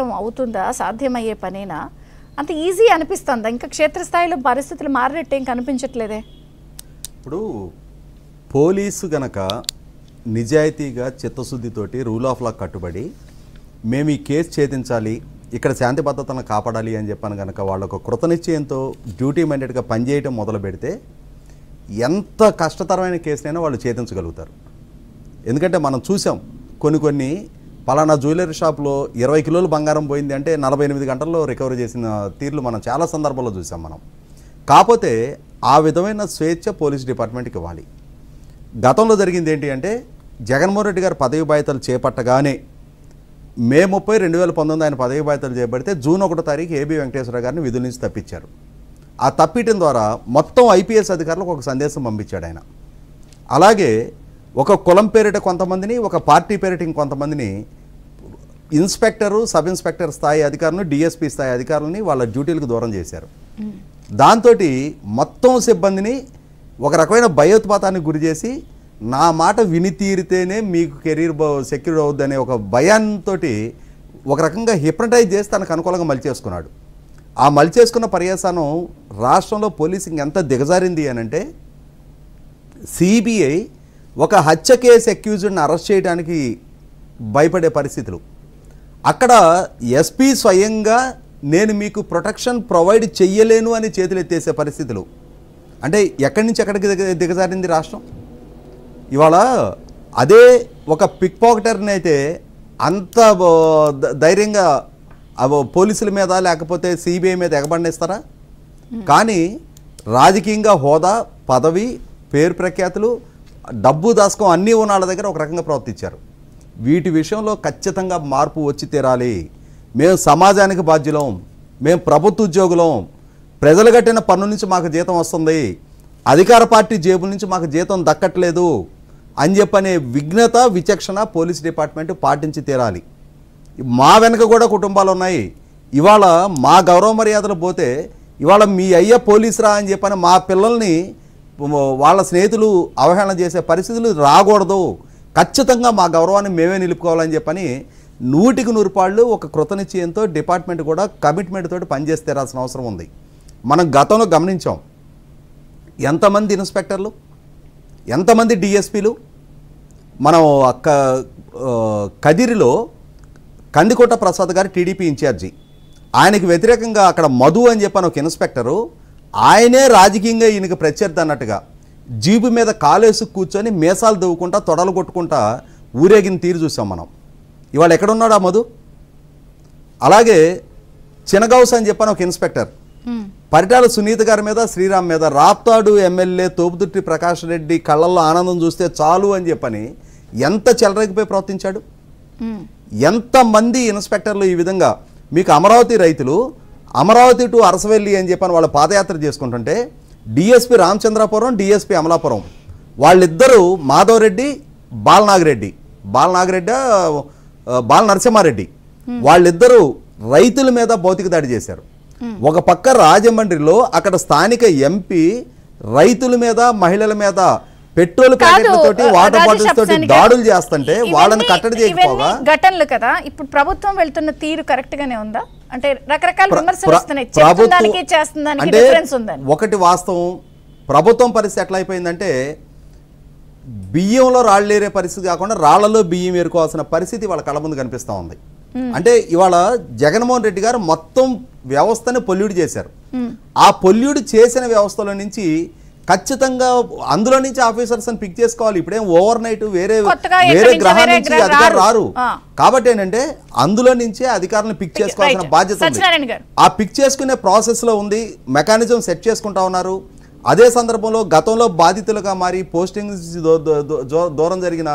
అవుతుందా? సాధ్యమయ్యే పనేనా? అంత ఈజీ అనిపిస్తుందా? ఇంకా క్షేత్రస్థాయిలో పరిస్థితులు మారినట్టు ఏం కనిపించట్లేదే. ఇప్పుడు పోలీసు గనక నిజాయితీగా చిత్తశుద్ధితోటి రూల్ ఆఫ్ లా కట్టుబడి మేము ఈ కేసు ఛేదించాలి, ఇక్కడ శాంతి భద్రతలను కాపాడాలి అని చెప్పాను కనుక వాళ్ళు ఒక కృతనిశ్చయంతో డ్యూటీ మైండెడ్గా పనిచేయడం మొదలు పెడితే ఎంత కష్టతరమైన కేసునైనా వాళ్ళు ఛేదించగలుగుతారు. ఎందుకంటే మనం చూసాం కొన్ని పలానా జ్యువెలరీ షాప్లో 20 కిలోలు బంగారం పోయింది అంటే 48 గంటల్లో రికవరీ చేసిన తీర్లు మనం చాలా సందర్భాల్లో చూసాం మనం. కాకపోతే ఆ విధమైన స్వేచ్ఛ పోలీస్ డిపార్ట్మెంట్కి ఇవ్వాలి. గతంలో జరిగింది ఏంటి అంటే జగన్మోహన్ రెడ్డి గారు పదవి బాధ్యతలు చేపట్టగానే మే 30, 2019 ఆయన పదవి బాధ్యతలు చేపడితే జూన్ 1వ తారీఖు ఏబీ వెంకటేశ్వర గారిని విధుల నుంచి తప్పించారు. ఆ తప్పియటం ద్వారా మొత్తం ఐపీఎస్ అధికారులకు ఒక సందేశం పంపించాడు ఆయన. అలాగే ఒక కులం పేరిట కొంతమందిని, ఒక పార్టీ పేరిట ఇంకొంతమందిని ఇన్స్పెక్టరు, సబ్ ఇన్స్పెక్టర్ స్థాయి అధికారులను, డిఎస్పీ స్థాయి అధికారులని వాళ్ళ డ్యూటీలకు దూరం చేశారు. దాంతో మొత్తం సిబ్బందిని ఒక రకమైన భయోత్పాతానికి గురి చేసి నా మాట విని తీరితేనే మీకు కెరీర్ సెక్యూర్ అవుద్దనే ఒక భయంతో ఒక రకంగా హిప్నటైజ్ చేసి తనకు అనుకూలంగా మలిచేసుకున్నాడు. ఆ మలిచేసుకున్న పర్యాసనం రాష్ట్రంలో పోలీసింగ్ ఎంత దిగజారింది అనంటే సిబిఐ ఒక హత్య కేసు అక్యూజ్డ్ని అరెస్ట్ చేయడానికి భయపడే పరిస్థితులు. అక్కడ ఎస్పీ స్వయంగా నేను మీకు ప్రొటెక్షన్ ప్రొవైడ్ చెయ్యలేను అని చేతులెత్తేసే పరిస్థితులు. అంటే ఎక్కడి నుంచి ఎక్కడికి దిగజారింది రాష్ట్రం. ఇవాళ అదే ఒక పిక్ పాకెటర్ని అయితే అంత ధైర్యంగా పోలీసుల మీద లేకపోతే సిబిఐ మీద ఎగబండేస్తారా? కానీ రాజకీయంగా హోదా, పదవి, పేరు ప్రఖ్యాతులు, డబ్బు దాస్కం అన్నీ ఉన్న వాళ్ళ దగ్గర ఒక రకంగా ప్రవర్తించారు. వీటి విషయంలో ఖచ్చితంగా మార్పు వచ్చి తీరాలి. మేము సమాజానికి బాధ్యులం, మేము ప్రభుత్వ ఉద్యోగులం, ప్రజలు కట్టిన పన్ను నుంచి మాకు జీతం వస్తుంది, అధికార పార్టీ జేబుల నుంచి మాకు జీతం దక్కట్లేదు అని చెప్పనే విఘ్నత, విచక్షణ పోలీస్ డిపార్ట్మెంట్ పాటించి తీరాలి. మా వెనక కూడా కుటుంబాలు ఉన్నాయి. ఇవాళ మా గౌరవ మర్యాదలు పోతే ఇవాళ మీ అయ్య పోలీసురా అని చెప్పని మా పిల్లల్ని వాళ్ళ స్నేహితులు అవహేళన చేసే పరిస్థితులు రాకూడదు. ఖచ్చితంగా మా గౌరవాన్ని మేమే నిలుపుకోవాలని చెప్పని 100% ఒక కృతనిశ్చయంతో డిపార్ట్మెంట్ కూడా కమిట్మెంట్ తోటి పనిచేసి తీరాల్సిన అవసరం ఉంది. మనం గతంలో గమనించాం ఎంతమంది ఇన్స్పెక్టర్లు, ఎంతమంది డిఎస్పీలు. మనం కదిరిలో కందికోట ప్రసాద్ గారు టీడీపీ ఇన్ఛార్జి, ఆయనకి వ్యతిరేకంగా అక్కడ మధు అని చెప్పని ఒక ఇన్స్పెక్టరు, ఆయనే రాజకీయంగా ఈయనకి ప్రత్యర్థి అన్నట్టుగా జీబు మీద కాలేసు కూర్చొని మీసాలు దువ్వుకుంటా తొడలు కొట్టుకుంటా ఊరేగిన తీరు చూసాం మనం. ఇవాళ ఎక్కడున్నాడు ఆ మధు? అలాగే చినగౌస్ అని చెప్పని ఒక ఇన్స్పెక్టర్ పరిటాల సునీత గారి మీద, శ్రీరామ్ మీద, రాప్తాడు ఎమ్మెల్యే తోపుదుర్తి ప్రకాష్ రెడ్డి కళ్ళల్లో ఆనందం చూస్తే చాలు అని చెప్పని ఎంత చెలరేగిపోయి ప్రవర్తించాడు. ఎంతమంది ఇన్స్పెక్టర్లు ఈ విధంగా. మీకు అమరావతి రైతులు అమరావతి టు అరసవెల్లి అని చెప్పని వాళ్ళ పాదయాత్ర చేసుకుంటుంటే డిఎస్పీ రామచంద్రాపురం, డిఎస్పీ అమలాపురం వాళ్ళిద్దరూ మాధవరెడ్డి, బాలనాగిరెడ్డి బాల నరసింహారెడ్డి వాళ్ళిద్దరూ రైతుల మీద భౌతిక దాడి చేశారు. ఒక పక్క రాజమండ్రిలో అక్కడ స్థానిక ఎంపీ రైతుల మీద, మహిళల మీద పెట్రోల్ ప్యాకెట్లతోటి, వాటర్ బాటిల్స్ తోటి దాడులు చేస్తుంటే వాళ్ళని కట్టడి చేయకపోగా ఘటనలు కదా. ఇప్పుడు ప్రభుత్వం వెళ్తున్న తీరు కరెక్ట్ గానే ఉందా? అంటే రకరకాల విమర్శలు వస్తున్నాయి. చెప్తుందానికి చేస్తుందానికి డిఫరెన్స్ ఉందని. ఒకటి వాస్తవం, ప్రభుత్వం పరిస్థితి ఎట్లా అయిపోయిందంటే బియ్యంలో రాళ్ళు ఏరే పరిస్థితి కాకుండా రాళ్లలో బియ్యం ఏరుకోవాల్సిన పరిస్థితి వాళ్ళ కళ్ళ ముందు కనిపిస్తూ ఉంది. అంటే ఇవాళ జగన్మోహన్ రెడ్డి గారు మొత్తం వ్యవస్థని పొల్యూట్ చేశారు. ఆ పొల్యూట్ చేసిన వ్యవస్థలో నుంచి ఖచ్చితంగా అందులో నుంచి ఆఫీసర్స్ అని పిక్ చేసుకోవాలి. ఇప్పుడేం ఓవర్ నైట్ వేరే గ్రహం నుంచి అధికారులు రారు. కాబట్టి ఏంటంటే అందులో నుంచే అధికారులను పిక్ చేసుకోవాల్సిన బాధ్యత ఉంది. ఆ పిక్ చేసుకునే ప్రాసెస్ లో ఉంది, మెకానిజం సెట్ చేసుకుంటా ఉన్నారు. అదే సందర్భంలో గతంలో బాధితులుగా మారి పోస్టింగ్ దూరం జరిగిన